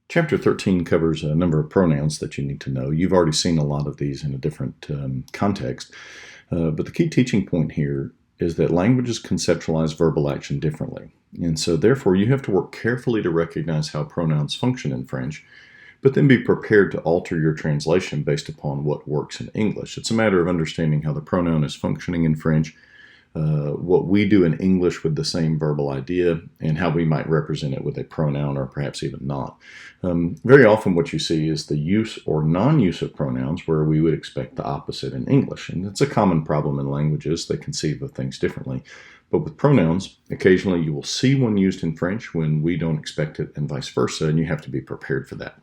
Chapter 13 covers a number of pronouns that you need to know. You've already seen a lot of these in a different context, but the key teaching point here is that languages conceptualize verbal action differently. And so therefore you have to work carefully to recognize how pronouns function in French, but then be prepared to alter your translation based upon what works in English. It's a matter of understanding how the pronoun is functioning in French, what we do in English with the same verbal idea, and how we might represent it with a pronoun or perhaps even not. Very often what you see is the use or non-use of pronouns where we would expect the opposite in English. And it's a common problem in languages. They conceive of things differently. But with pronouns, occasionally you will see one used in French when we don't expect it and vice versa, and you have to be prepared for that.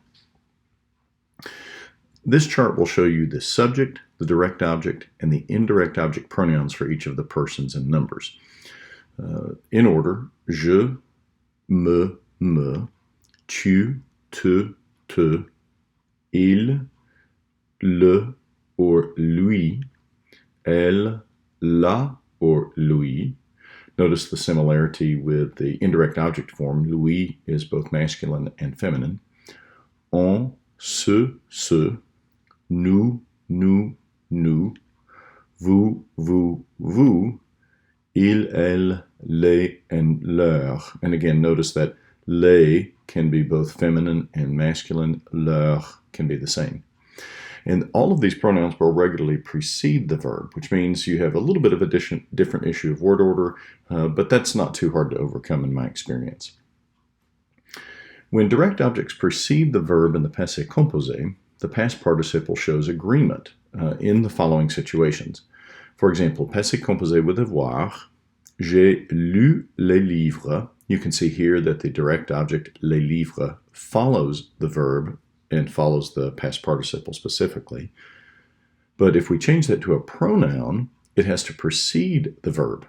This chart will show you the subject, the direct object, and the indirect object pronouns for each of the persons and numbers. In order, je, me, tu, te, il, le, or lui, elle, la, or lui. Notice the similarity with the indirect object form. Lui is both masculine and feminine. On, ce, nous, nous, vous, il, elle, les, and leur. And again, notice that les can be both feminine and masculine. Leur can be the same. And all of these pronouns will regularly precede the verb, which means you have a little bit of a different issue of word order, but that's not too hard to overcome in my experience. When direct objects precede the verb in the passé composé, the past participle shows agreement in the following situations. For example, passé composé with avoir, j'ai lu les livres. You can see here that the direct object, les livres, follows the verb and follows the past participle specifically. But if we change that to a pronoun, it has to precede the verb.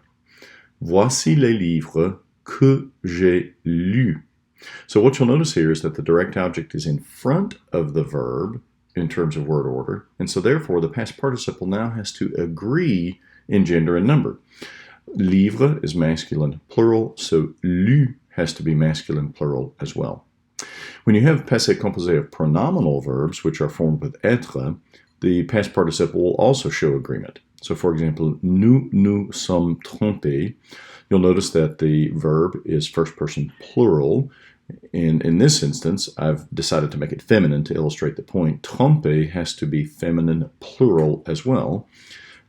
Voici les livres que j'ai lus. So what you'll notice here is that the direct object is in front of the verb in terms of word order, and so therefore the past participle now has to agree in gender and number. Livre is masculine plural, so lu has to be masculine plural as well. When you have passé composé of pronominal verbs, which are formed with être, the past participle will also show agreement. So for example, nous sommes trompés. You'll notice that the verb is first person plural. In this instance, I've decided to make it feminine to illustrate the point. Tromper has to be feminine plural as well.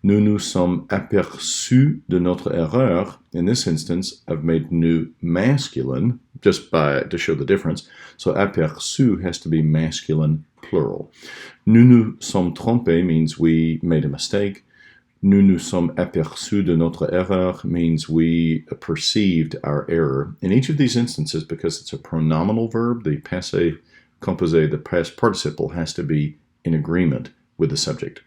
Nous nous sommes aperçus de notre erreur. In this instance, I've made nous masculine just to show the difference. So aperçu has to be masculine plural. Nous nous sommes trompés means we made a mistake. Nous nous sommes aperçus de notre erreur means we perceived our error. In each of these instances, because it's a pronominal verb, the passé composé, the past participle, has to be in agreement with the subject.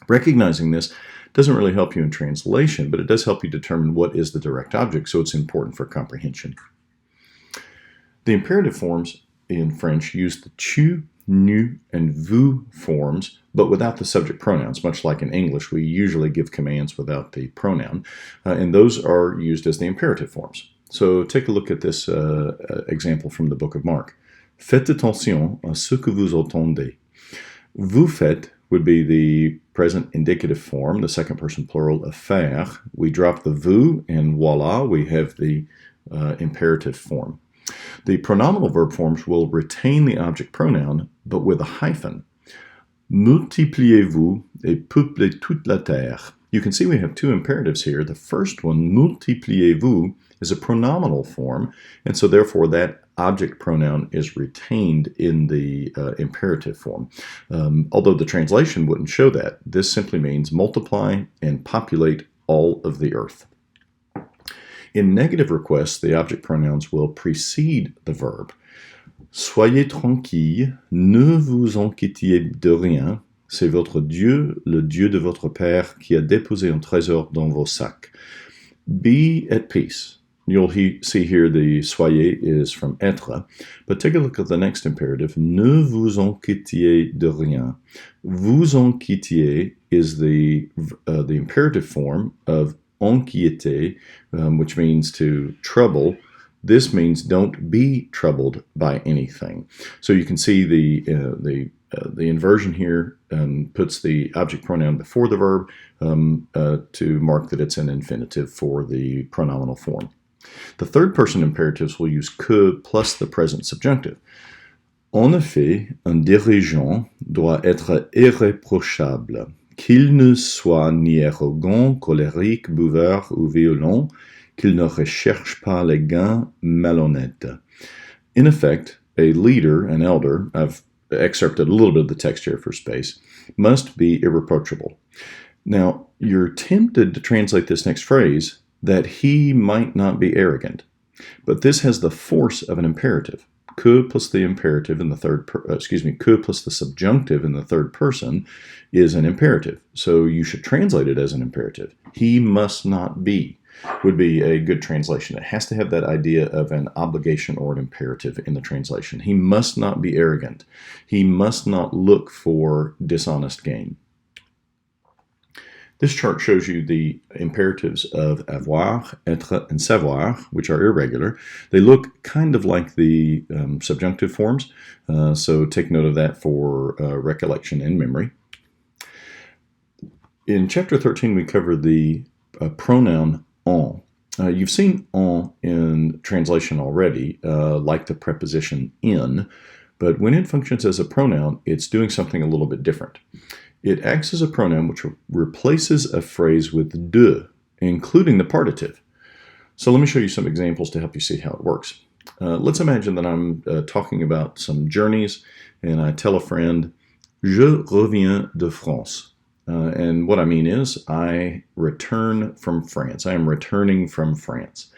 Recognizing this doesn't really help you in translation, but it does help you determine what is the direct object, so it's important for comprehension. The imperative forms in French use the tu, nous, and vous forms, but without the subject pronouns. Much like in English, we usually give commands without the pronoun, and those are used as the imperative forms. So take a look at this example from the book of Mark. Faites attention à ce que vous entendez. Vous faites would be the present indicative form, the second person plural of faire. We drop the vous, and voila, we have the imperative form. The pronominal verb forms will retain the object pronoun, but with a hyphen. Multipliez-vous et peuplez toute la terre. You can see we have two imperatives here. The first one, multipliez-vous, is a pronominal form, and so therefore that object pronoun is retained in the imperative form. Although the translation wouldn't show that, this simply means multiply and populate all of the earth. In negative requests, the object pronouns will precede the verb. Soyez tranquille, ne vous inquiétez de rien, c'est votre Dieu, le Dieu de votre Père, qui a déposé un trésor dans vos sacs. Be at peace. You'll see here the soyez is from être, but take a look at the next imperative. Ne vous inquiétez de rien. Vous inquiétez is the imperative form of inquiéter, which means to trouble, This means don't be troubled by anything. So you can see the inversion here puts the object pronoun before the verb to mark that it's an infinitive for the pronominal form. The third person imperatives will use que plus the present subjunctive. En effet, un dirigeant doit être irréprochable, qu'il ne soit ni arrogant, colérique, buveur ou violent, qu'il ne recherche pas les gains malhonnêtes. In effect, a leader, an elder, I've excerpted a little bit of the text here for space, must be irreproachable. Now, you're tempted to translate this next phrase that he might not be arrogant, but this has the force of an imperative. Que plus the imperative in the que plus the subjunctive in the third person is an imperative. So you should translate it as an imperative. He must not be would be a good translation. It has to have that idea of an obligation or an imperative in the translation. He must not be arrogant. He must not look for dishonest gain. This chart shows you the imperatives of avoir, être, and savoir, which are irregular. They look kind of like the subjunctive forms, so take note of that for recollection and memory. In Chapter 13, we cover the pronoun en. You've seen en in translation already, like the preposition in, but when it functions as a pronoun, it's doing something a little bit different. It acts as a pronoun which replaces a phrase with de, including the partitive. So let me show you some examples to help you see how it works. Let's imagine that I'm talking about some journeys, and I tell a friend, Je reviens de France. And what I mean is, I return from France. I am returning from France.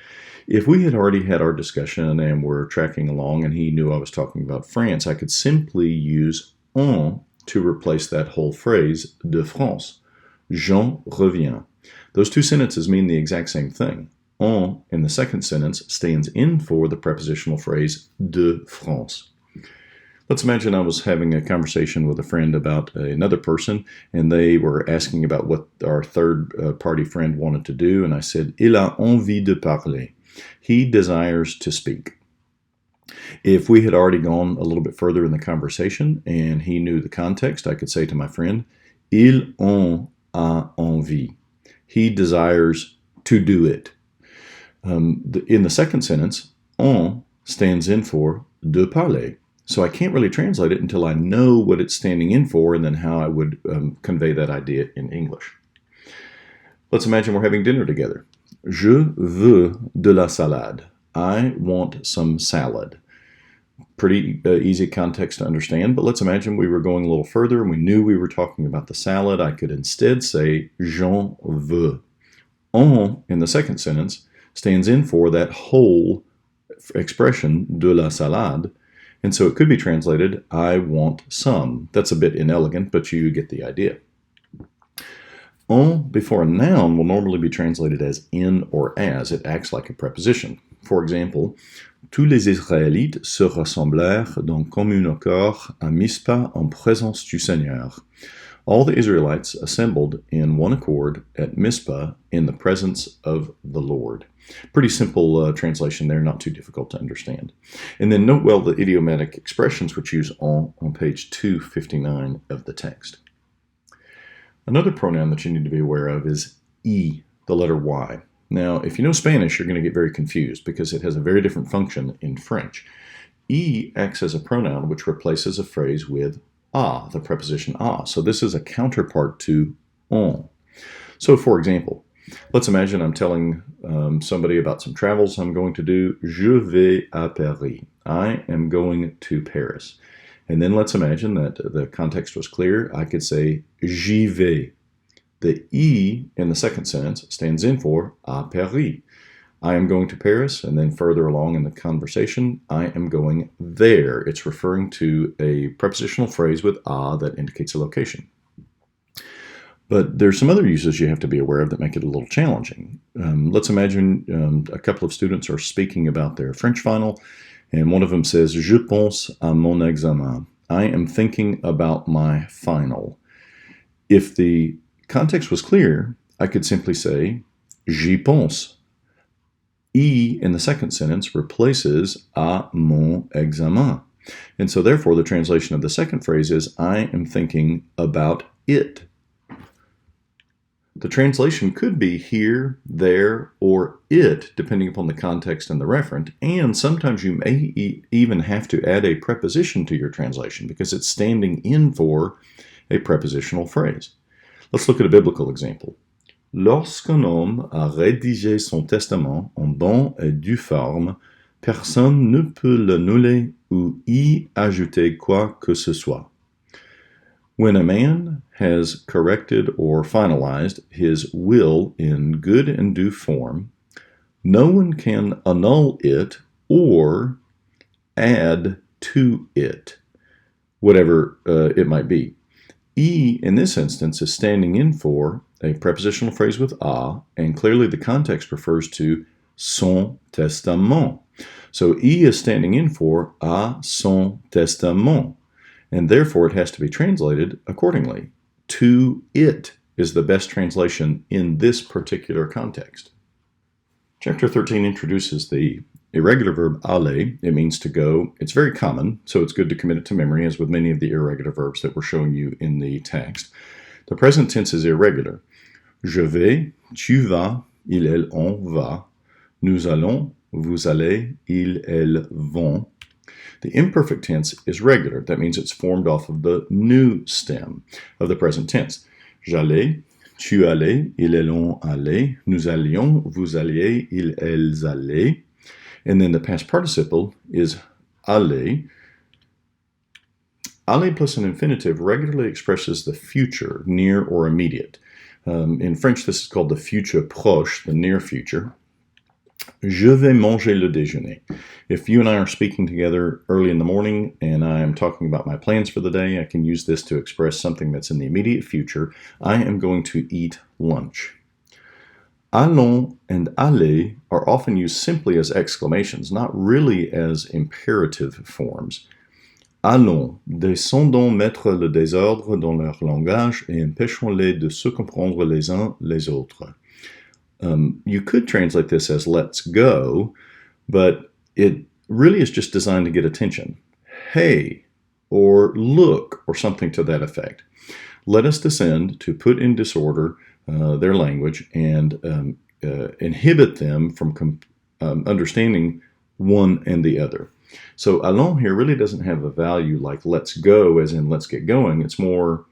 If we had already had our discussion and were tracking along and he knew I was talking about France, I could simply use en to replace that whole phrase, de France. J'en reviens. Those two sentences mean the exact same thing. En, in the second sentence, stands in for the prepositional phrase de France. Let's imagine I was having a conversation with a friend about another person, and they were asking about what our third party friend wanted to do, and I said, Il a envie de parler. He desires to speak. If we had already gone a little bit further in the conversation and he knew the context, I could say to my friend, Il en a envie. He desires to do it. In the second sentence, en stands in for de parler. So I can't really translate it until I know what it's standing in for and then how I would convey that idea in English. Let's imagine we're having dinner together. Je veux de la salade. I want some salad. Pretty easy context to understand, but let's imagine we were going a little further and we knew we were talking about the salad. I could instead say j'en veux. En, in the second sentence, stands in for that whole expression, de la salade, and so it could be translated, I want some. That's a bit inelegant, but you get the idea. En before a noun will normally be translated as in or as. It acts like a preposition. For example, tous les Israélites se rassemblèrent d'un commun accord à Mizpah en présence du Seigneur. All the Israelites assembled in one accord at Mizpah in the presence of the Lord. Pretty simple translation there, not too difficult to understand. And then note well the idiomatic expressions which use en on page 259 of the text. Another pronoun that you need to be aware of is y, the letter Y. Now, if you know Spanish, you're going to get very confused because it has a very different function in French. Y acts as a pronoun which replaces a phrase with a, the preposition a. So this is a counterpart to en. So for example, let's imagine I'm telling somebody about some travels I'm going to do. Je vais à Paris. I am going to Paris. And then let's imagine that the context was clear. I could say j'y vais. The E in the second sentence stands in for à Paris. I am going to Paris, and then further along in the conversation, I am going there. It's referring to a prepositional phrase with a that indicates a location. But there's some other uses you have to be aware of that make it a little challenging. Let's imagine a couple of students are speaking about their French final, and one of them says, Je pense à mon examen. I am thinking about my final. If the context was clear, I could simply say, J'y pense. in the second sentence replaces à mon examen. And so therefore the translation of the second phrase is I am thinking about it. The translation could be here, there, or it, depending upon the context and the referent, and sometimes you may even have to add a preposition to your translation because it's standing in for a prepositional phrase. Let's look at a biblical example. Lorsqu'un homme a rédigé son testament en bonne et due forme, personne ne peut l'annuler ou y ajouter quoi que ce soit. When a man has corrected or finalized his will in good and due form, no one can annul it or add to it, whatever it might be. In this instance, is standing in for a prepositional phrase with a, and clearly the context refers to son testament. So is standing in for à son testament, and therefore it has to be translated accordingly. To it is the best translation in this particular context. Chapter 13 introduces the irregular verb aller. It means to go. It's very common, so it's good to commit it to memory, as with many of the irregular verbs that we're showing you in the text. The present tense is irregular. Je vais, tu vas, il, elle, on va. Nous allons, vous allez, ils, elles vont. The imperfect tense is regular. That means it's formed off of the new stem of the present tense. J'allais, tu allais, ils, elles, on allait. Nous allions, vous alliez, ils, elles allaient. And then the past participle is aller. Aller plus an infinitive regularly expresses the future, near or immediate. In French, this is called the futur proche, the near future. Je vais manger le déjeuner. If you and I are speaking together early in the morning and I am talking about my plans for the day, I can use this to express something that's in the immediate future. I am going to eat lunch. Allons and aller are often used simply as exclamations, not really as imperative forms. Allons, descendons mettre le désordre dans leur langage et empêchons-les de se comprendre les uns les autres. You could translate this as let's go, but it really is just designed to get attention. Hey, or look, or something to that effect. Let us descend to put in disorder their language and inhibit them from understanding one and the other. So allons here really doesn't have a value like let's go, as in let's get going. It's more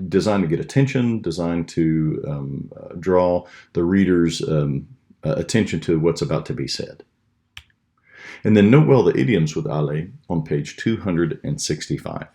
designed to get attention, designed to draw the reader's attention to what's about to be said. And then note well the idioms with aller on page 265.